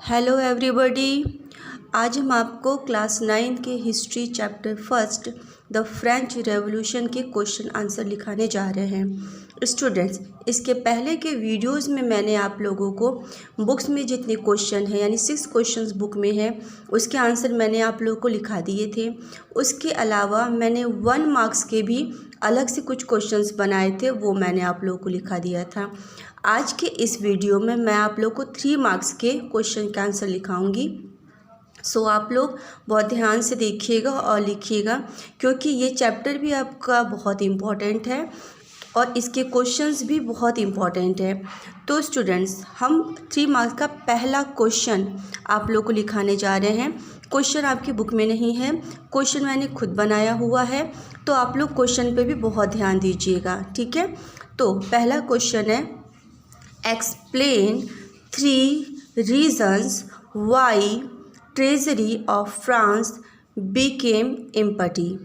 Hello everybody. आज हम आपको क्लास 9 के history chapter first the French revolution के क्वेश्चन आंसर लिखाने जा रहे हैं। स्टूडेंट्स, इसके पहले के वीडियोस में मैंने आप लोगों को बुक्स में जितने क्वेश्चन हैं यानी 6 क्वेश्चंस बुक में है उसके आंसर मैंने आप लोगों को लिखा दिए थे। उसके अलावा मैंने 1 मार्क्स के भी अलग से कुछ क्वेश्चंस बनाए थे, वो मैंने आप लोगों को लिखा दिया था। आज के इस वीडियो में मैं आप लोग को 3 मार्क्स के क्वेश्चन का आंसर लिखाऊंगी। सो आप लोग बहुत ध्यान से देखिएगा और लिखिएगा, क्योंकि ये चैप्टर भी आपका बहुत इम्पॉर्टेंट है और इसके क्वेश्चंस भी बहुत इम्पॉर्टेंट है। तो स्टूडेंट्स, हम 3 मार्क्स का पहला क्वेश्चन आप लोग को लिखाने जा रहे हैं। क्वेश्चन आपकी बुक में नहीं है, क्वेश्चन मैंने खुद बनाया हुआ है, तो आप लोग क्वेश्चन पे भी बहुत ध्यान दीजिएगा, ठीक है। तो पहला क्वेश्चन है, explain 3 reasons why treasury of France became empty.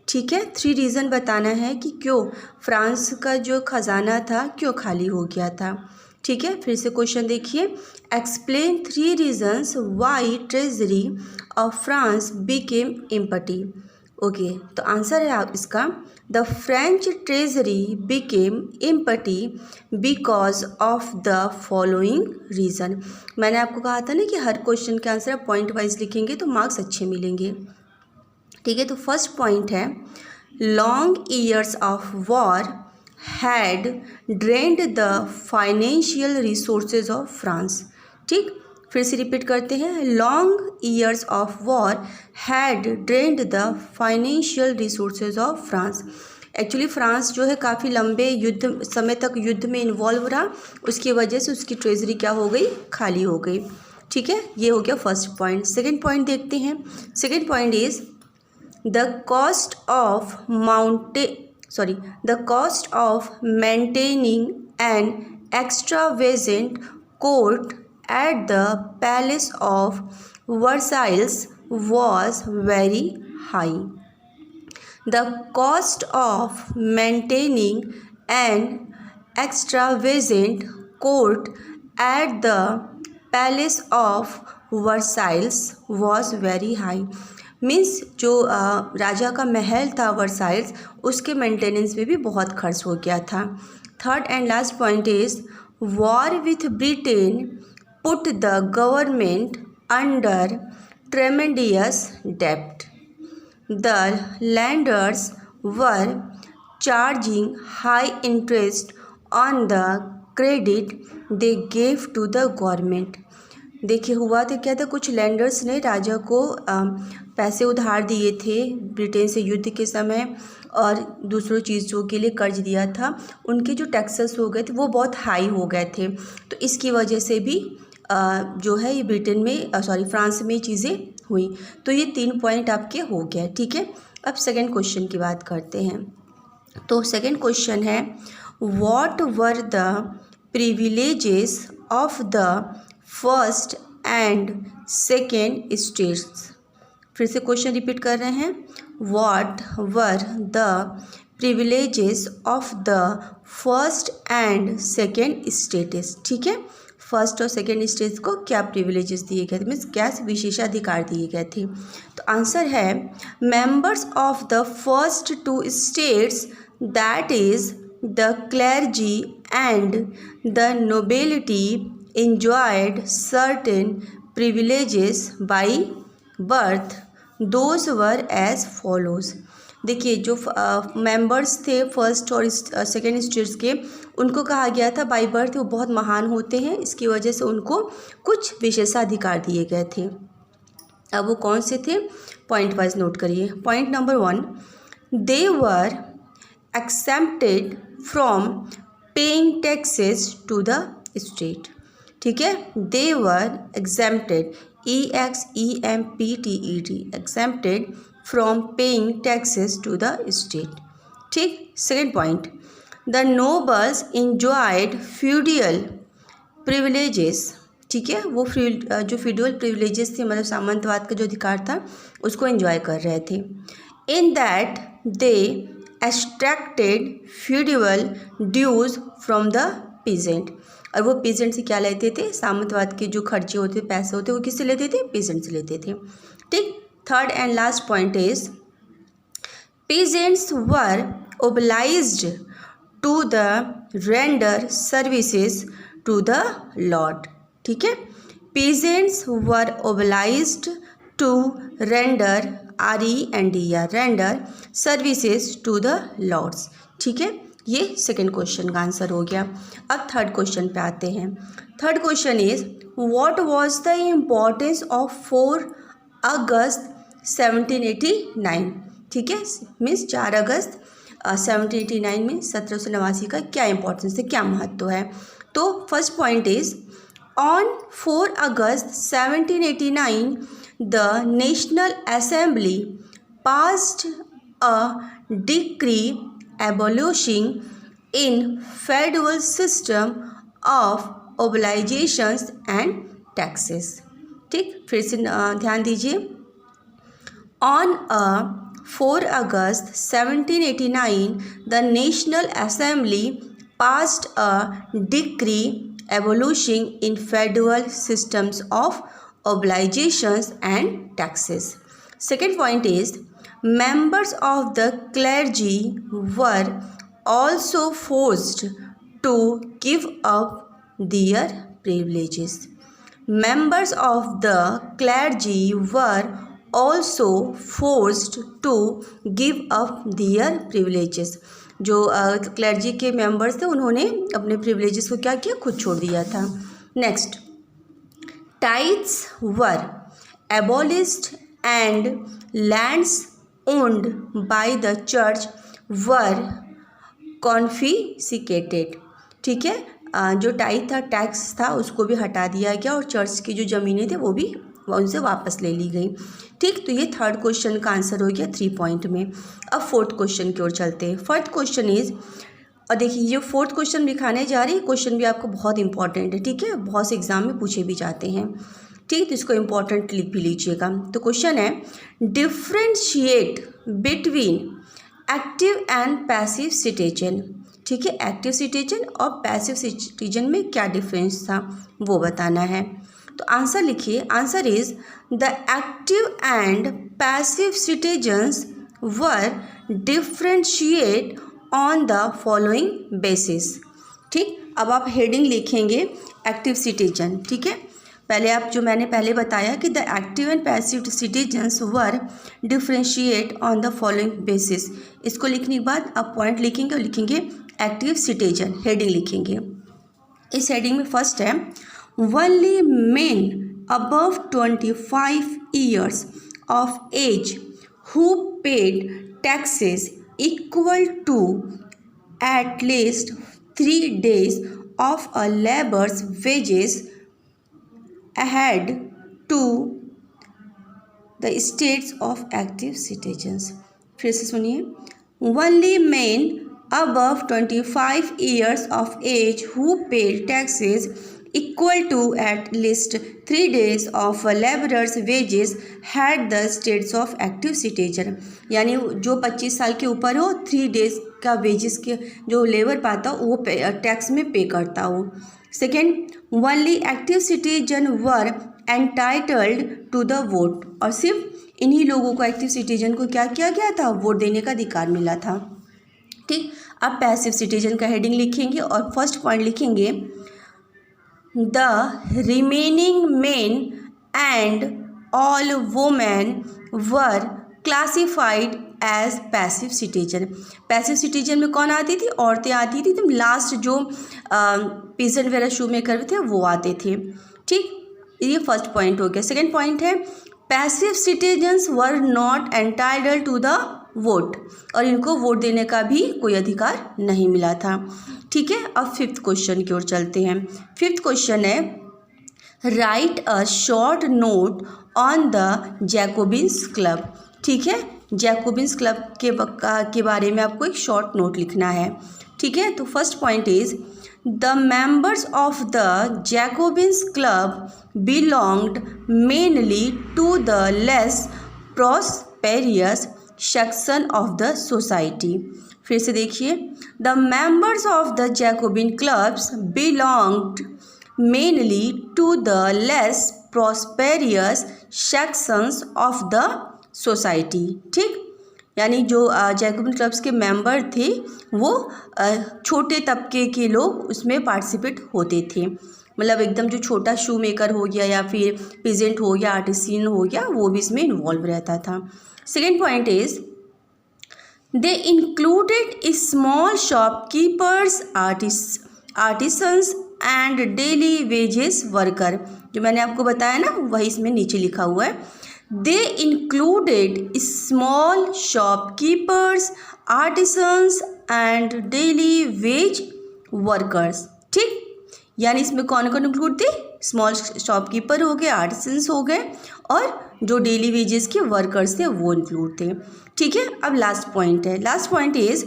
ठीक है, 3 रीज़न बताना है कि क्यों फ्रांस का जो खजाना था क्यों खाली हो गया था। ठीक है, फिर से क्वेश्चन देखिए, explain 3 reasons why treasury of France became empty. Okay, तो आंसर है आप इसका, the French treasury became empty because of the following reason. मैंने आपको कहा था ना कि हर क्वेश्चन के आंसर आप पॉइंट वाइज लिखेंगे तो मार्क्स अच्छे मिलेंगे। ठीक है, तो फर्स्ट पॉइंट है, long years of war had drained the financial resources of France. ठीक, फिर से रिपीट करते हैं, long years of war had drained the financial resources of France. Actually France जो है काफ़ी लंबे युद्ध समय तक युद्ध में इन्वॉल्व रहा, उसकी वजह से उसकी ट्रेजरी क्या हो गई, खाली हो गई। ठीक है, ये हो गया फर्स्ट पॉइंट। सेकेंड पॉइंट देखते हैं। Second point is the cost of maintaining an extravagant court at the Palace of Versailles was very high. The cost of maintaining an extravagant court at the Palace of Versailles was very high. Means जो राजा का महल था Versailles, उसके maintenance में भी बहुत खर्च हो गया था। Third and last point is, war with Britain put the government under tremendous डेब्ट। The lenders were charging high interest on the credit they gave to the government. देखिए, हुआ तो क्या था, कुछ लैंडर्स ने राजा को पैसे उधार दिए थे ब्रिटेन से युद्ध के समय और दूसरों चीज़ों के लिए कर्ज दिया था, उनके जो टैक्सेस हो गए थे वो बहुत हाई हो गए थे, तो इसकी वजह से भी जो है ये ब्रिटेन में फ्रांस में चीज़ें हुई। तो ये 3 पॉइंट आपके हो गए। ठीक है, अब सेकंड क्वेश्चन की बात करते हैं। तो सेकंड क्वेश्चन है, what were the privileges of the first and second states. फिर से क्वेश्चन रिपीट कर रहे हैं, what were the privileges of the first and second states. ठीक है, फर्स्ट और सेकेंड स्टेट्स को क्या प्रिविलेजेस दिए गए थे, मीन्स क्या विशेषाधिकार दिए गए थे। तो आंसर है, members of the first 2 states that is the clergy and the nobility enjoyed certain privileges by birth. Those were as follows. देखिए, जो मेंबर्स थे फर्स्ट और सेकेंड स्टेट्स के, उनको कहा गया था बाय बर्थ वो बहुत महान होते हैं, इसकी वजह से उनको कुछ विशेषाधिकार दिए गए थे। अब वो कौन से थे, पॉइंट वाइज नोट करिए। Point number 1, they were exempted from paying taxes to the state. ठीक है, they were exempted, EXEMPTED, exempted from paying taxes to the state. ठीक, second point, the nobles enjoyed feudal privileges. ठीक है, वो जो फ्यूडियल privileges थे, मतलब सामंतवाद का जो अधिकार था उसको एंजॉय कर रहे थे। In that they extracted feudal dues from the peasant. और वो पेजेंट से क्या लेते थे, सामंतवाद के जो खर्चे होते, पैसे होते, वो किससे लेते थे, पेजेंट से लेते थे। ठीक। Third and last point is peasants were obliged to the render services to the lord। ठीक है, peasants were obliged to render render services to the lords। ठीक है, ये सेकेंड क्वेश्चन का आंसर हो गया। अब थर्ड क्वेश्चन पे आते हैं। Third question is what was the importance of 4 August 1789। ठीक है, मीन्स 4 अगस्त 1789 में 1789 का क्या इंपॉर्टेंस है, क्या महत्व है। तो first point is on 4 August 1789 the National Assembly passed a decree abolishing in federal system of obligations and taxes. ठीक, फिर से ध्यान दीजिए। On 4 August 1789, the National Assembly passed a decree abolishing in federal systems of obligations and taxes. Second point is members of the clergy were also forced to give up their privileges. Members of the clergy were also forced to give up their privileges। जो clergy के members थे उन्होंने अपने privileges को क्या किया, खुद छोड़ दिया था। Next, tithes were abolished and lands owned by the church were confiscated. ठीक है, जो टाइथ था, टैक्स था, उसको भी हटा दिया गया और चर्च की जो ज़मीनें थी वो भी उनसे वापस ले ली गई। ठीक, तो ये थर्ड क्वेश्चन का आंसर हो गया 3 पॉइंट में। अब फोर्थ क्वेश्चन की ओर चलते हैं। फोर्थ क्वेश्चन इज, और देखिए ये फोर्थ क्वेश्चन दिखाने जा रही है, क्वेश्चन भी आपको बहुत इंपॉर्टेंट है। ठीक है, बहुत से एग्जाम में पूछे भी जाते हैं। ठीक, तो इसको इंपॉर्टेंट लिख भी लीजिएगा। तो क्वेश्चन है differentiate between active and passive citizen. ठीक है, एक्टिव सिटीजन और पैसिव सिटीजन में क्या डिफरेंस था वो बताना है। तो आंसर लिखिए। Answer is the active and passive citizens were differentiate on the following basis. ठीक, अब आप हेडिंग लिखेंगे एक्टिव सिटीजन। ठीक है, पहले आप जो मैंने पहले बताया कि the active and passive citizens were differentiate on the following basis, इसको लिखने के बाद आप पॉइंट लिखेंगे और लिखेंगे एक्टिव सिटीजन, हेडिंग लिखेंगे। इस हेडिंग में फर्स्ट है only men above 25 years of age who paid taxes equal to at least 3 days of a laborer's wages ahead to the states of active citizens। फिर से सुनिए, only men above 25 years of age who paid taxes equal to at least 3 days of a laborer's wages had the status of active citizen। यानी जो 25 साल के ऊपर हो, 3 days का वेजेस के जो लेबर पाता हो वो टैक्स में पे करता हो। Second, only active citizen were entitled to the vote, और सिर्फ इन्हीं लोगों को, एक्टिव सिटीजन को क्या किया गया था, वोट देने का अधिकार मिला था। ठीक, अब पैसिव सिटीजन का हेडिंग लिखेंगे और फर्स्ट पॉइंट लिखेंगे the remaining men and all women were classified as passive citizen। Passive citizen में कौन आती थी, औरतें आती थी। तो लास्ट जो पीजेंट वगैरह शू में करते थे वो आते थे। ठीक, ये फर्स्ट पॉइंट हो गया। सेकेंड पॉइंट है passive citizens were not entitled to the vote, और इनको वोट देने का भी कोई अधिकार नहीं मिला था। ठीक है, अब फिफ्थ क्वेश्चन की ओर चलते हैं। फिफ्थ क्वेश्चन है right a short note on the Jacobins club. ठीक है, जैकोबिन्स क्लब के बारे में आपको एक शॉर्ट नोट लिखना है। ठीक है, तो first point is the members of the Jacobins club belonged mainly to the less prosperous section of the society. फिर से देखिए, the members of the Jacobin clubs belonged mainly to the less prosperous sections of the society. ठीक, यानी जो Jacobian clubs के member थे वो छोटे तबके के लोग उसमें पार्टिसिपेट होते थे, मतलब एकदम जो छोटा शू मेकर हो गया या फिर पीजेंट हो गया, आर्टिसियन हो गया, वो भी इसमें इन्वॉल्व रहता था। Second point is they included small shopkeepers, artisans and daily wages worker. जो मैंने आपको बताया ना वही इसमें नीचे लिखा हुआ है। They included small shopkeepers, artisans and daily wage workers. ठीक, यानी इसमें कौन कौन इंक्लूड थे? स्मॉल शॉपकीपर हो गए, आर्टिसंस हो गए, और जो डेली वेजेस के वर्कर्स थे वो इंक्लूड थे। ठीक है, अब लास्ट पॉइंट है। Last point is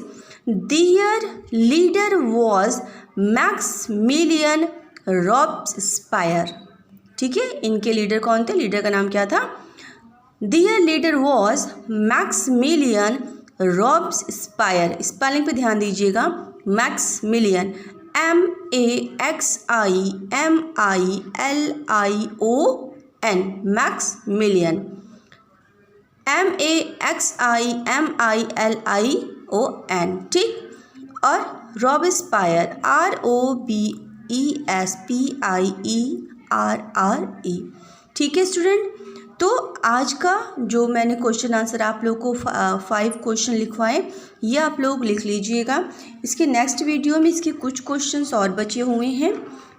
their leader was Maximilian Robespierre. ठीक है, इनके लीडर कौन थे? लीडर का नाम क्या था? Their leader was Maximilian Robespierre. Spelling पे ध्यान दीजिएगा, मैक्समिलियन, MAXIMILION, मैक्समिलियन, MAXIMILION। ठीक, और रॉबस्पायर, ROBESPIERRE। ठीक है स्टूडेंट, तो आज का जो मैंने क्वेश्चन आंसर आप लोग को 5 क्वेश्चन लिखवाए, ये आप लोग लिख लीजिएगा। इसके नेक्स्ट वीडियो में इसके कुछ क्वेश्चंस और बचे हुए हैं।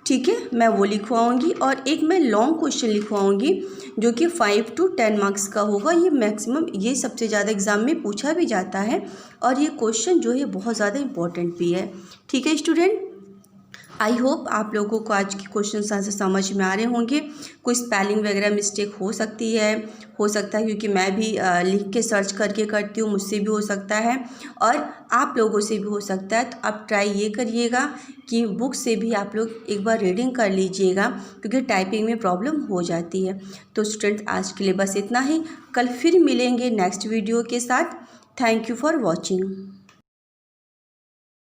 ठीक है, मैं वो लिखवाऊंगी, और एक मैं लॉन्ग क्वेश्चन लिखवाऊंगी जो कि 5 to 10 मार्क्स का होगा। ये मैक्सिमम, ये सबसे ज़्यादा एग्जाम में पूछा भी जाता है, और ये क्वेश्चन जो है बहुत ज़्यादा इंपॉर्टेंट भी है। ठीक है स्टूडेंट, आई होप आप लोगों को आज के क्वेश्चन आंसर समझ में आ रहे होंगे। कोई स्पेलिंग वगैरह मिस्टेक हो सकती है, हो सकता है क्योंकि मैं भी लिख के सर्च करके करती हूँ, मुझसे भी हो सकता है और आप लोगों से भी हो सकता है। तो आप ट्राई ये करिएगा कि बुक से भी आप लोग एक बार रीडिंग कर लीजिएगा, क्योंकि टाइपिंग में प्रॉब्लम हो जाती है। तो स्टूडेंट, आज के लिए बस इतना ही। कल फिर मिलेंगे नेक्स्ट वीडियो के साथ। Thank you for watching.